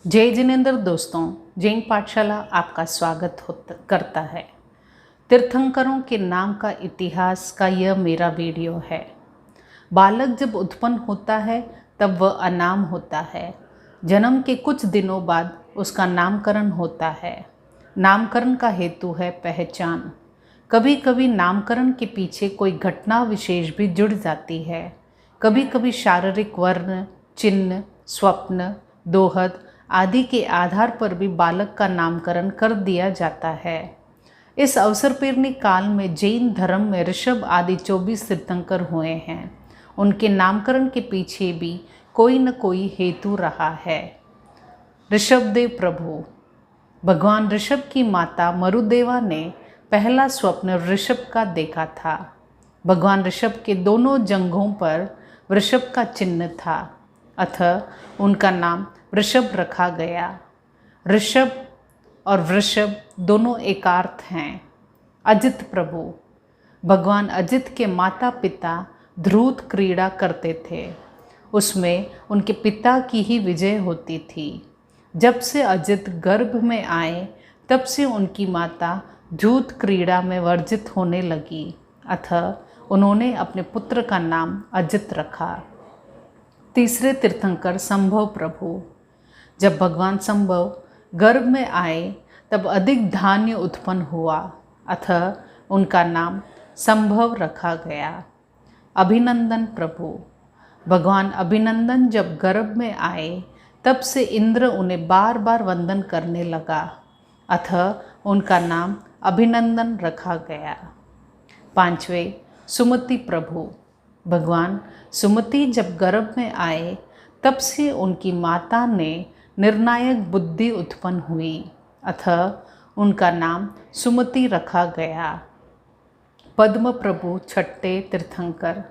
जय जिनेंद्र दोस्तों, जैन पाठशाला आपका करता है। तीर्थंकरों के नाम का इतिहास का यह मेरा वीडियो है। बालक जब उत्पन्न होता है तब वह अनाम होता है। जन्म के कुछ दिनों बाद उसका नामकरण होता है। नामकरण का हेतु है पहचान। कभी कभी नामकरण के पीछे कोई घटना विशेष भी जुड़ जाती है। कभी कभी शारीरिक वर्ण, चिन्ह, स्वप्न, दोहद आदि के आधार पर भी बालक का नामकरण कर दिया जाता है। इस अवसरपूर्ण काल में जैन धर्म में ऋषभ आदि 24 तीर्थंकर हुए हैं। उनके नामकरण के पीछे भी कोई न कोई हेतु रहा है। ऋषभदेव प्रभु। भगवान ऋषभ की माता मरुदेवा ने पहला स्वप्न ऋषभ का देखा था। भगवान ऋषभ के दोनों जंघों पर वृषभ का चिन्ह था, अतः उनका नाम वृषभ रखा गया। ऋषभ और वृषभ दोनों एकार्थ हैं। अजित प्रभु। भगवान अजित के माता पिता ध्रुव क्रीड़ा करते थे। उसमें उनके पिता की ही विजय होती थी। जब से अजित गर्भ में आए तब से उनकी माता ध्रुव क्रीड़ा में वर्जित होने लगी, अतः उन्होंने अपने पुत्र का नाम अजित रखा। तीसरे तीर्थंकर संभव प्रभु। जब भगवान संभव गर्भ में आए तब अधिक धान्य उत्पन्न हुआ, अतः उनका नाम संभव रखा गया। अभिनंदन प्रभु। भगवान अभिनंदन जब गर्भ में आए तब से इंद्र उन्हें बार बार वंदन करने लगा, अतः उनका नाम अभिनंदन रखा गया। पांचवें सुमति प्रभु। भगवान सुमति जब गर्भ में आए तब से उनकी माता ने निर्णायक बुद्धि उत्पन्न हुई, अतः उनका नाम सुमति रखा गया। पद्म प्रभु छठे तीर्थंकर।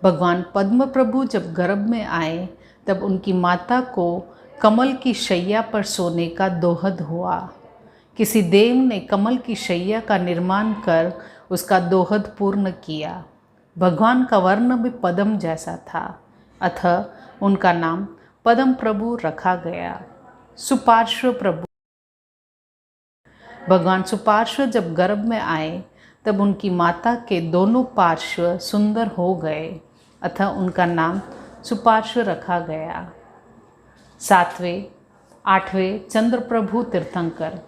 भगवान पद्म प्रभु जब गर्भ में आए तब उनकी माता को कमल की शैया पर सोने का दोहद हुआ। किसी देव ने कमल की शैया का निर्माण कर उसका दोहद पूर्ण किया। भगवान का वर्ण भी पद्म जैसा था, अतः उनका नाम पद्म प्रभु रखा गया। सुपार्श्व प्रभु। भगवान सुपार्श्व जब गर्भ में आए तब उनकी माता के दोनों पार्श्व सुंदर हो गए, अतः उनका नाम सुपार्श्व रखा गया। आठवें चंद्रप्रभु तीर्थंकर।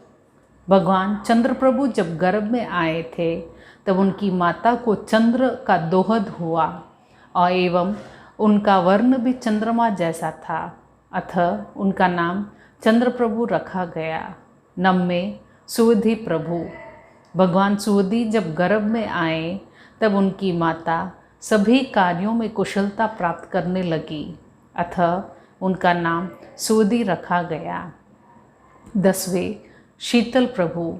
भगवान चंद्रप्रभु जब गर्भ में आए थे तब उनकी माता को चंद्र का दोहद हुआ और एवं उनका वर्ण भी चंद्रमा जैसा था, अतः उनका नाम चंद्रप्रभु रखा गया। नवमें सुवधि प्रभु। भगवान सुवधि जब गर्भ में आए तब उनकी माता सभी कार्यों में कुशलता प्राप्त करने लगी, अतः उनका नाम सुवधि रखा गया। 10वें शीतल प्रभु।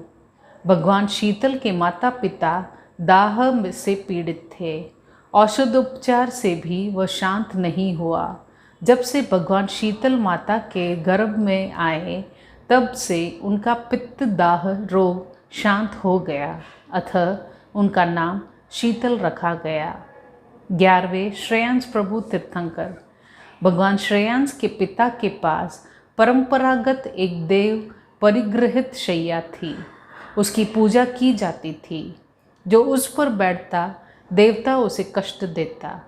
भगवान शीतल के माता पिता दाह से पीड़ित थे। औषधोपचार से भी वह शांत नहीं हुआ। जब से भगवान शीतल माता के गर्भ में आए तब से उनका पित्त दाह रोग शांत हो गया, अतः उनका नाम शीतल रखा गया। 11वें श्रेयांस प्रभु तीर्थंकर। भगवान श्रेयांस के पिता के पास परंपरागत एक देव परिगृहित शैया थी। उसकी पूजा की जाती थी। जो उस पर बैठता देवता उसे कष्ट देता।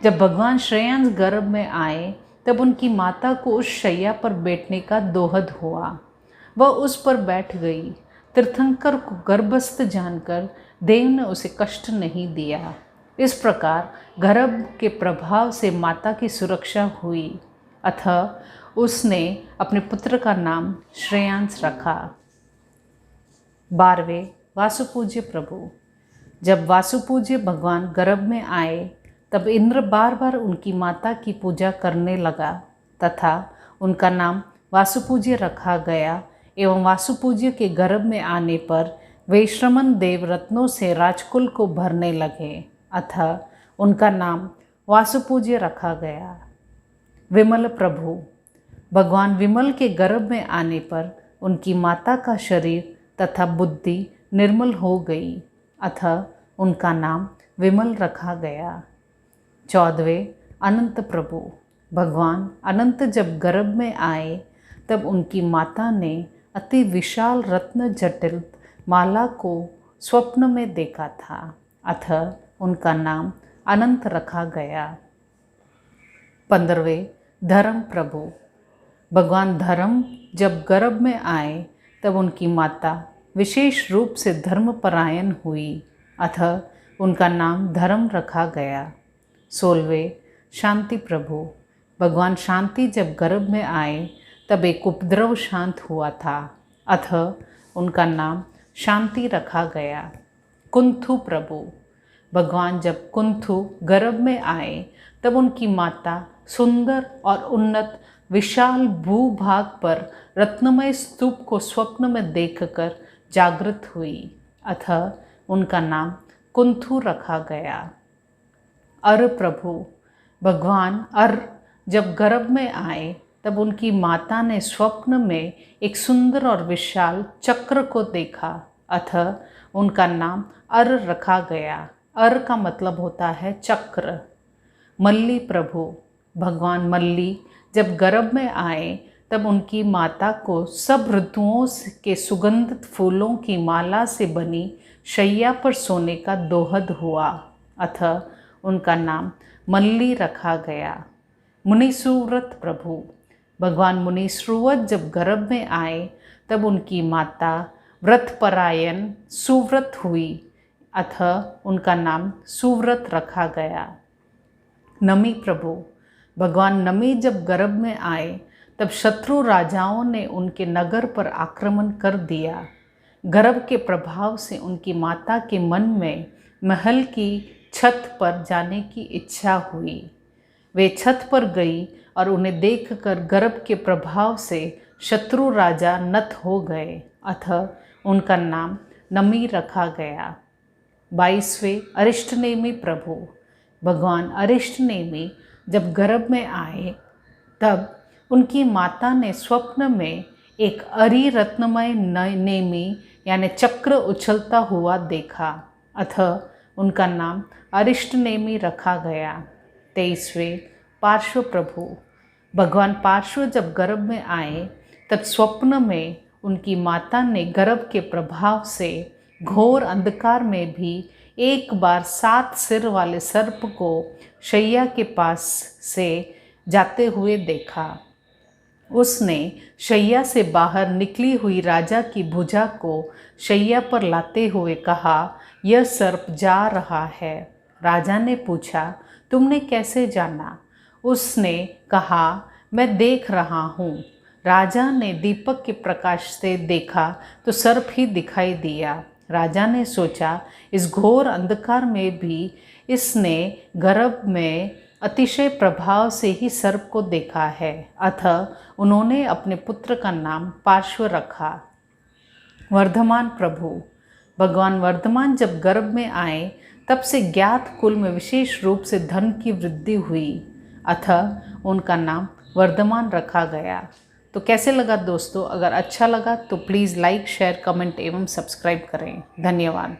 जब भगवान श्रेयांस गर्भ में आए तब उनकी माता को उस शैया पर बैठने का दोहद हुआ। वह उस पर बैठ गई। तीर्थंकर को गर्भस्थ जानकर देव ने उसे कष्ट नहीं दिया। इस प्रकार गर्भ के प्रभाव से माता की सुरक्षा हुई, अतः उसने अपने पुत्र का नाम श्रेयांस रखा। 12वें वासुपूज्य प्रभु। जब वासुपूज्य भगवान गर्भ में आए तब इंद्र बार बार उनकी माता की पूजा करने लगा तथा उनका नाम वासुपूज्य रखा गया। एवं वासुपूज्य के गर्भ में आने पर वैश्रमण देव रत्नों से राजकुल को भरने लगे, अतः उनका नाम वासुपूज्य रखा गया। विमल प्रभु। भगवान विमल के गर्भ में आने पर उनकी माता का शरीर तथा बुद्धि निर्मल हो गई, अतः उनका नाम विमल रखा गया। 14वें अनंत प्रभु। भगवान अनंत जब गर्भ में आए तब उनकी माता ने अति विशाल रत्न जटिल माला को स्वप्न में देखा था, अतः उनका नाम अनंत रखा गया। 15वें धर्म प्रभु। भगवान धर्म जब गर्भ में आए तब उनकी माता विशेष रूप से धर्मपरायण हुई, अतः उनका नाम धर्म रखा गया। 16वें शांति प्रभु। भगवान शांति जब गर्भ में आए तब एक उपद्रव शांत हुआ था, अतः उनका नाम शांति रखा गया। कुंथु प्रभु। भगवान जब कुंथु गर्भ में आए तब उनकी माता सुंदर और उन्नत विशाल भूभाग पर रत्नमय स्तूप को स्वप्न में देखकर जागृत हुई, अतः उनका नाम कुंथु रखा गया। अर प्रभु। भगवान अर जब गर्भ में आए तब उनकी माता ने स्वप्न में एक सुंदर और विशाल चक्र को देखा, अतः उनका नाम अर रखा गया। अर का मतलब होता है चक्र। मल्ली प्रभु। भगवान मल्ली जब गर्भ में आए तब उनकी माता को सब ऋतुओं के सुगंधित फूलों की माला से बनी शैया पर सोने का दोहद हुआ, अतः उनका नाम मल्ली रखा गया। मुनिसुव्रत प्रभु। भगवान मुनिसुव्रत जब गर्भ में आए तब उनकी माता व्रतपरायण सुव्रत हुई, अतः उनका नाम सुव्रत रखा गया। नमी प्रभु। भगवान नमी जब गर्भ में आए तब शत्रु राजाओं ने उनके नगर पर आक्रमण कर दिया। गर्भ के प्रभाव से उनकी माता के मन में महल की छत पर जाने की इच्छा हुई। वे छत पर गई और उन्हें देखकर गर्भ के प्रभाव से शत्रु राजा नत हो गए, अतः उनका नाम नमी रखा गया। 22वें अरिष्टनेमि प्रभु। भगवान अरिष्टनेमि जब गर्भ में आए तब उनकी माता ने स्वप्न में एक अरि रत्नमय नेमि यानी चक्र उछलता हुआ देखा, अतः उनका नाम अरिष्टनेमि रखा गया। 23वें पार्श्व प्रभु। भगवान पार्श्व जब गर्भ में आए तब स्वप्न में उनकी माता ने गर्भ के प्रभाव से घोर अंधकार में भी एक बार 7 सिर वाले सर्प को शैया के पास से जाते हुए देखा। उसने शैया से बाहर निकली हुई राजा की भुजा को शैया पर लाते हुए कहा, यह सर्प जा रहा है। राजा ने पूछा, तुमने कैसे जाना? उसने कहा, मैं देख रहा हूँ। राजा ने दीपक के प्रकाश से देखा तो सर्प ही दिखाई दिया। राजा ने सोचा, इस घोर अंधकार में भी इसने गर्भ में अतिशय प्रभाव से ही सर्प को देखा है, अतः उन्होंने अपने पुत्र का नाम पार्श्व रखा। वर्धमान प्रभु। भगवान वर्धमान जब गर्भ में आए तब से ज्ञात कुल में विशेष रूप से धन की वृद्धि हुई, अतः उनका नाम वर्धमान रखा गया। तो कैसे लगा दोस्तों? अगर अच्छा लगा तो प्लीज़ लाइक, शेयर, कमेंट एवं सब्सक्राइब करें। धन्यवाद।